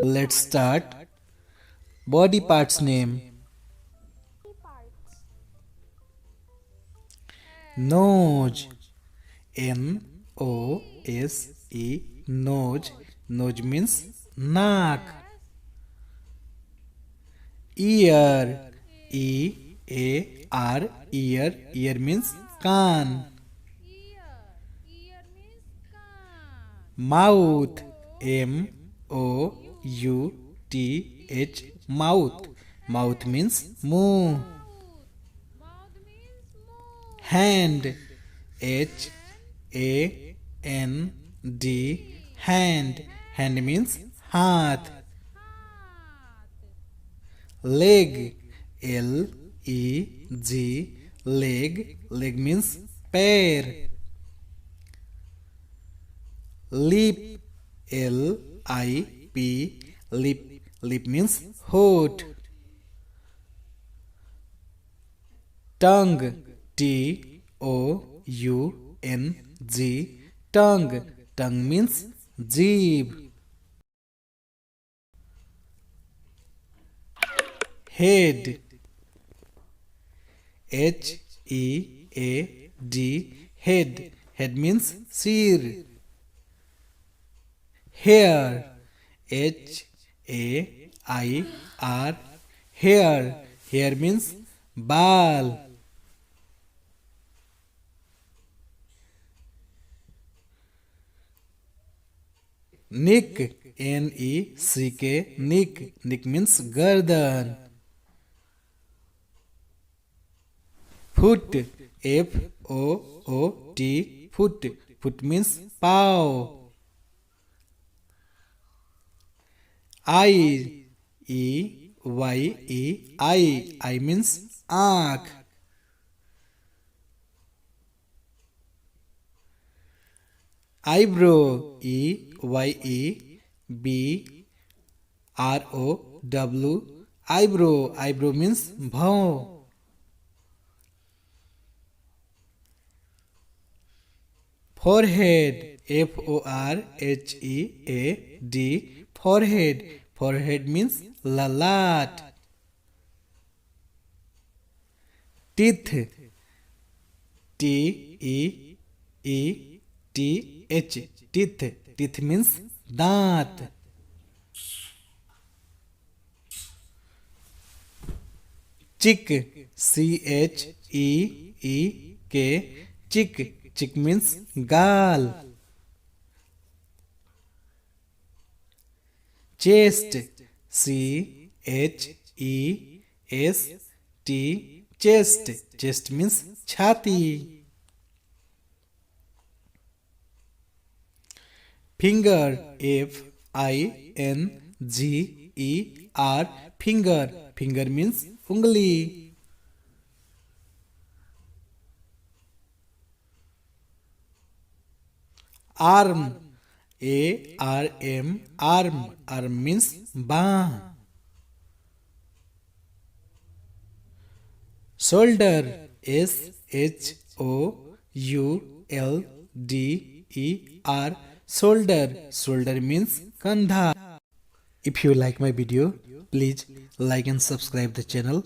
Let's start. Body parts name. Nose. Nose. Nose. Nose means naak. Ear. Ear. Ear. Ear means kaan. Mouth. Mouth. Mouth. Mouth means muh. Hand. Hand. Hand. Hand means hath. Leg. Leg. Leg. Leg means pair. Lip. Lip. Lip. Lip means hoot. Tongue. Toung. Tongue. Tongue means jeeb. Head. Head. Head. Head means sir. Hair. Hair. Hair. Hair means bal. Neck. Neck. Neck. Neck means garden. Foot. Foot. Foot. Foot means paw. Eye. Eye. Eye means आँख. Eyebrow. Eyebrow. Eyebrow. Eyebrow means भाव. Forehead. Forehead. Forehead. Forehead means lalat. Teeth. Teeth. Teeth means दांत. Chick. Cheek. Cheek means गाल. Chest. Chest. Chest means छाती. Finger. Finger. Finger means ungli. Arm. Arm means बाह. Shoulder. Shoulder. Shoulder means kandha. If you like my video, please like and subscribe the channel.